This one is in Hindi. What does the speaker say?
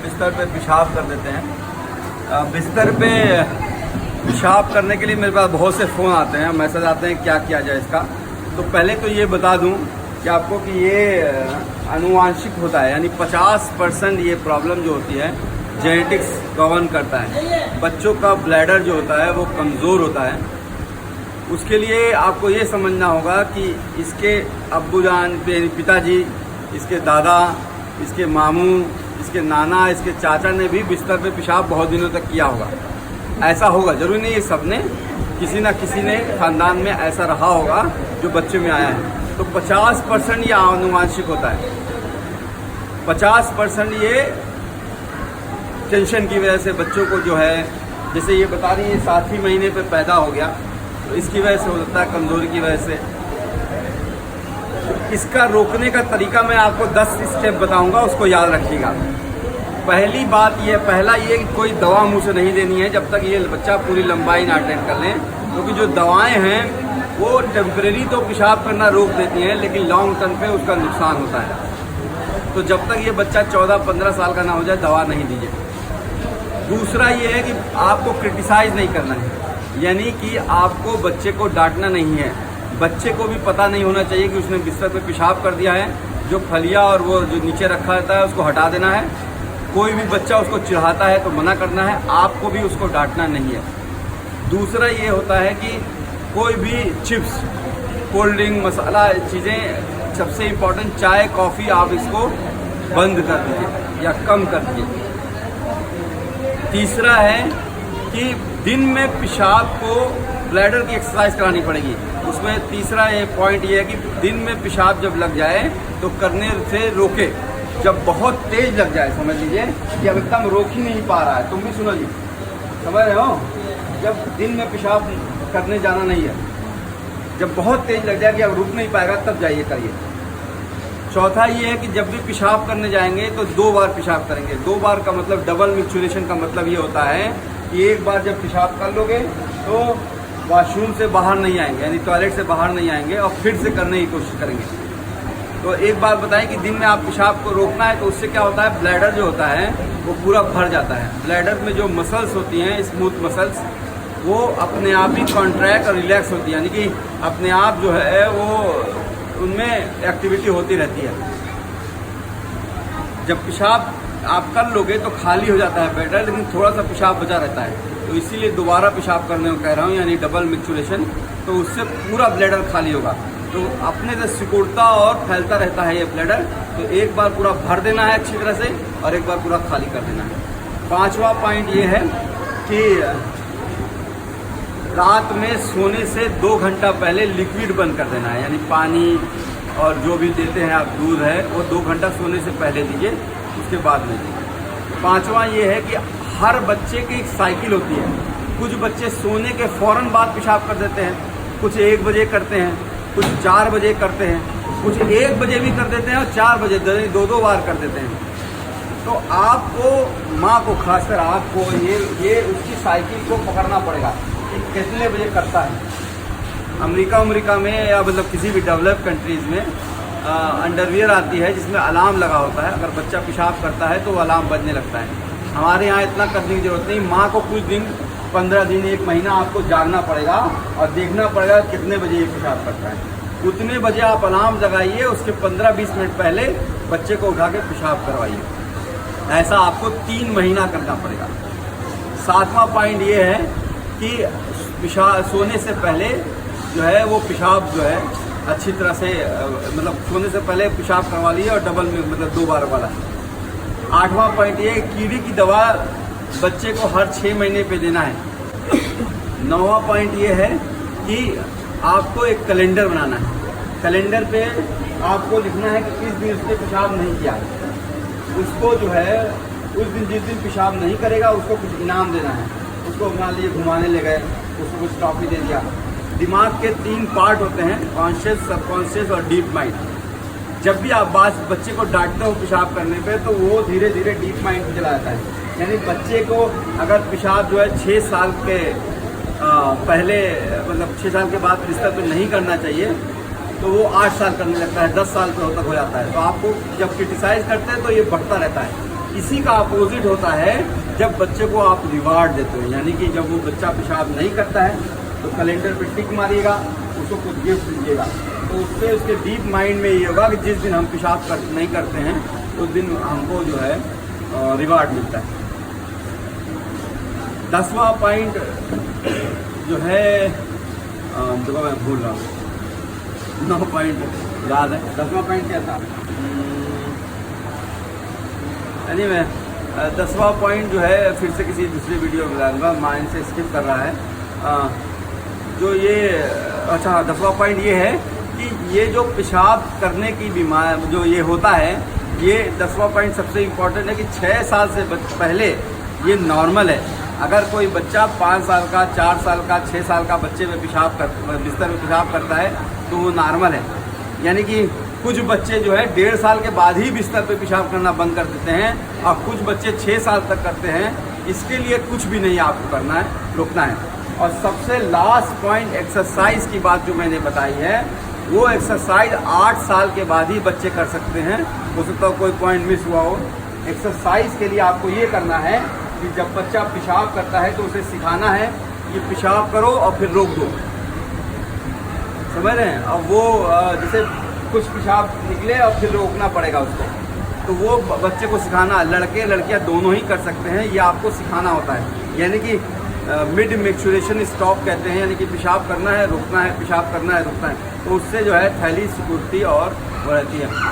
बिस्तर पे पेशाब कर देते हैं। बिस्तर पे पेशाब करने के लिए मेरे पास बहुत से फ़ोन आते हैं, मैसेज आते हैं क्या किया जाए इसका। तो पहले तो ये बता दूं कि आपको कि ये आनुवांशिक होता है, यानी 50% ये प्रॉब्लम जो होती है जेनेटिक्स गवर्न करता है। बच्चों का ब्लैडर जो होता है वो कमज़ोर होता है। उसके लिए आपको ये समझना होगा कि इसके अब्बूजान पिताजी, इसके दादा, इसके मामू, इसके नाना, इसके चाचा ने भी बिस्तर पे पेशाब बहुत दिनों तक किया होगा। ऐसा होगा, जरूरी नहीं है सब ने, किसी ना किसी ने खानदान में ऐसा रहा होगा जो बच्चे में आया है। तो 50% ये आनुवांशिक होता है। 50% ये टेंशन की वजह से बच्चों को जो है, जैसे ये बता रही है 7वें महीने पे पैदा हो गया, तो इसकी वजह से हो सकता है, कमज़ोरी की वजह से। इसका रोकने का तरीका मैं आपको 10 स्टेप बताऊंगा, उसको याद रखिएगा। पहला ये कि कोई दवा मुंह से नहीं देनी है जब तक ये बच्चा पूरी लंबाई ना अटेंड कर लें, क्योंकि जो दवाएं हैं वो टेम्परेरी तो पेशाब करना रोक देती हैं, लेकिन लॉन्ग टर्म पे उसका नुकसान होता है। तो जब तक ये बच्चा 14-15 साल का ना हो जाए दवा नहीं दीजिए। दूसरा ये है कि आपको क्रिटिसाइज नहीं करना है, यानी कि आपको बच्चे को डांटना नहीं है। बच्चे को भी पता नहीं होना चाहिए कि उसने बिस्तर पे पेशाब कर दिया है। जो फलिया और वो जो नीचे रखा रहता है उसको हटा देना है। कोई भी बच्चा उसको चिढ़ाता है तो मना करना है, आपको भी उसको डांटना नहीं है। दूसरा ये होता है कि कोई भी चिप्स, कोल्ड ड्रिंक, मसाला चीज़ें, सबसे इम्पोर्टेंट चाय कॉफ़ी, आप इसको बंद कर दीजिए या कम कर दीजिए। तीसरा है कि दिन में पेशाब को ब्लैडर की एक्सरसाइज करानी पड़ेगी। उसमें तीसरा ये पॉइंट ये है कि दिन में पेशाब जब लग जाए तो करने से रोके। जब बहुत तेज लग जाए, समझ लीजिए कि अब एकदम रोक ही नहीं पा रहा है, तुम भी सुनो जी, समझ रहे हो, जब दिन में पेशाब करने जाना नहीं है, जब बहुत तेज लग जाए कि अब रुक नहीं पाएगा, तब जाइए करिए। चौथा ये है कि जब भी पेशाब करने जाएंगे तो 2 बार पेशाब करेंगे। 2 बार का मतलब डबल मिक्चुरेशन का मतलब ये होता है कि एक बार जब पेशाब कर लोगे तो वॉशरूम से बाहर नहीं आएंगे, यानी टॉयलेट से बाहर नहीं आएंगे और फिर से करने की कोशिश करेंगे। तो एक बार बताएं कि दिन में आप पेशाब को रोकना है, तो उससे क्या होता है, ब्लैडर जो होता है वो पूरा भर जाता है। ब्लैडर में जो मसल्स होती हैं, स्मूथ मसल्स, वो अपने आप ही कॉन्ट्रैक्ट और रिलैक्स होती है, यानी कि अपने आप जो है वो उनमें एक्टिविटी होती रहती है। जब पेशाब आप कर लोगे तो खाली हो जाता है ब्लैडर, लेकिन थोड़ा सा पेशाब बचा रहता है। तो इसीलिए दोबारा पेशाब करने को कह रहा हूँ, यानी डबल मिक्चुरेशन। तो उससे पूरा ब्लैडर खाली होगा, तो अपने से सिकुड़ता और फैलता रहता है ये ब्लैडर। तो एक बार पूरा भर देना है अच्छी तरह से और एक बार पूरा खाली कर देना है। 5वां पॉइंट ये है कि रात में सोने से 2 घंटा पहले लिक्विड बंद कर देना है, यानी पानी और जो भी देते हैं आप, दूध है, वो 2 घंटा सोने से पहले दीजिए, उसके बाद में दीजिए। 5वां ये है कि हर बच्चे की एक साइकिल होती है। कुछ बच्चे सोने के फ़ौरन बाद पेशाब कर देते हैं, कुछ 1 बजे करते हैं, कुछ 4 बजे करते हैं, कुछ 1 बजे भी कर देते हैं और 4 बजे 2-2 बार कर देते हैं। तो आपको, माँ को खासकर आपको ये उसकी साइकिल को पकड़ना पड़ेगा कि कितने बजे करता है। अमेरिका में या मतलब किसी भी डेवलप कंट्रीज़ में अंडरवियर आती है जिसमें अलार्म लगा होता है। अगर बच्चा पेशाब करता है तो वो अलार्म बजने लगता है। हमारे यहाँ इतना करने की ज़रूरत नहीं। माँ को कुछ दिन, 15 दिन, 1 महीना आपको जागना पड़ेगा और देखना पड़ेगा कितने बजे ये पेशाब करता है। उतने बजे आप अलार्म लगाइए, उसके 15-20 मिनट पहले बच्चे को उठा के पेशाब करवाइए। ऐसा आपको 3 महीना करना पड़ेगा। 7वां पॉइंट ये है कि पेशाब सोने से पहले जो है वो पेशाब जो है अच्छी तरह से, मतलब सोने से पहले पेशाब करवा लीजिए और डबल में, मतलब 2 बार वाला। 8वां पॉइंट ये, कीड़ी की दवा बच्चे को हर 6 महीने पे देना है। 9वां पॉइंट ये है कि आपको एक कैलेंडर बनाना है। कैलेंडर पे आपको लिखना है कि इस दिन उसने पेशाब नहीं किया। उसको जो है उस दिन, जिस दिन पेशाब नहीं करेगा, उसको कुछ इनाम देना है। उसको मान लीजिए घुमाने ले गए, उसको कुछ टॉफी दे दिया। दिमाग के 3 पार्ट होते हैं, कॉन्शियस, सबकॉन्शियस और डीप माइंड। जब भी आप बच्चे को डांटते हो पेशाब करने पे, तो वो धीरे धीरे डीप माइंड में चला जाता है। यानी बच्चे को अगर पेशाब जो है 6 साल के पहले, मतलब 6 साल के बाद बिस्तर पे नहीं करना चाहिए, तो वो 8 साल करने लगता है, 10 साल तक हो जाता है। तो आपको जब क्रिटिसाइज करते हैं तो ये बढ़ता रहता है। इसी का अपोजिट होता है जब बच्चे को आप रिवार्ड देते हो, यानी कि जब वो बच्चा पेशाब नहीं करता है तो कैलेंडर पे टिक मारिएगा, उसको कुछ गिफ्ट दीजिएगा, तो उससे उसके डीप माइंड में ये होगा कि जिस दिन हम पेशाब नहीं करते हैं उस दिन हमको जो है रिवार्ड मिलता है। 10वां पॉइंट जो है देखो मैं भूल रहा हूँ, 9 पॉइंट याद है, 10वां पॉइंट क्या था? मैं 10वां पॉइंट जो है फिर से किसी दूसरी वीडियो में बताऊँगा, माइंड से स्किप कर रहा है। जो ये अच्छा 10वां पॉइंट ये है कि ये जो पेशाब करने की बीमारी जो ये होता है, ये 10वां पॉइंट सबसे इम्पोर्टेंट है कि 6 साल से पहले ये नॉर्मल है। अगर कोई बच्चा 5 साल का, 4 साल का, 6 साल का बच्चे में बिस्तर में पेशाब करता है तो वो नॉर्मल है। यानी कि कुछ बच्चे जो है 1.5 साल के बाद ही बिस्तर पे पेशाब करना बंद कर देते हैं और कुछ बच्चे 6 साल तक करते हैं। इसके लिए कुछ भी नहीं आपको करना है, रोकना है। और सबसे लास्ट पॉइंट एक्सरसाइज की बात जो मैंने बताई है, वो एक्सरसाइज 8 साल के बाद ही बच्चे कर सकते हैं। हो सकता है कोई पॉइंट मिस हुआ हो। एक्सरसाइज के लिए आपको ये करना है कि जब बच्चा पेशाब करता है तो उसे सिखाना है कि पेशाब करो और फिर रोक दो, समझ रहे हैं? अब वो जैसे कुछ पेशाब निकले और फिर रोकना पड़ेगा उसको, तो वो बच्चे को सिखाना, लड़के लड़कियां दोनों ही कर सकते हैं, ये आपको सिखाना होता है। यानी कि मिड मैच्योरेशन स्टॉप कहते हैं, यानी कि पेशाब करना है रोकना है, पेशाब करना है रोकना है, तो उससे जो है थैली सिकुड़ती और वो रहती है।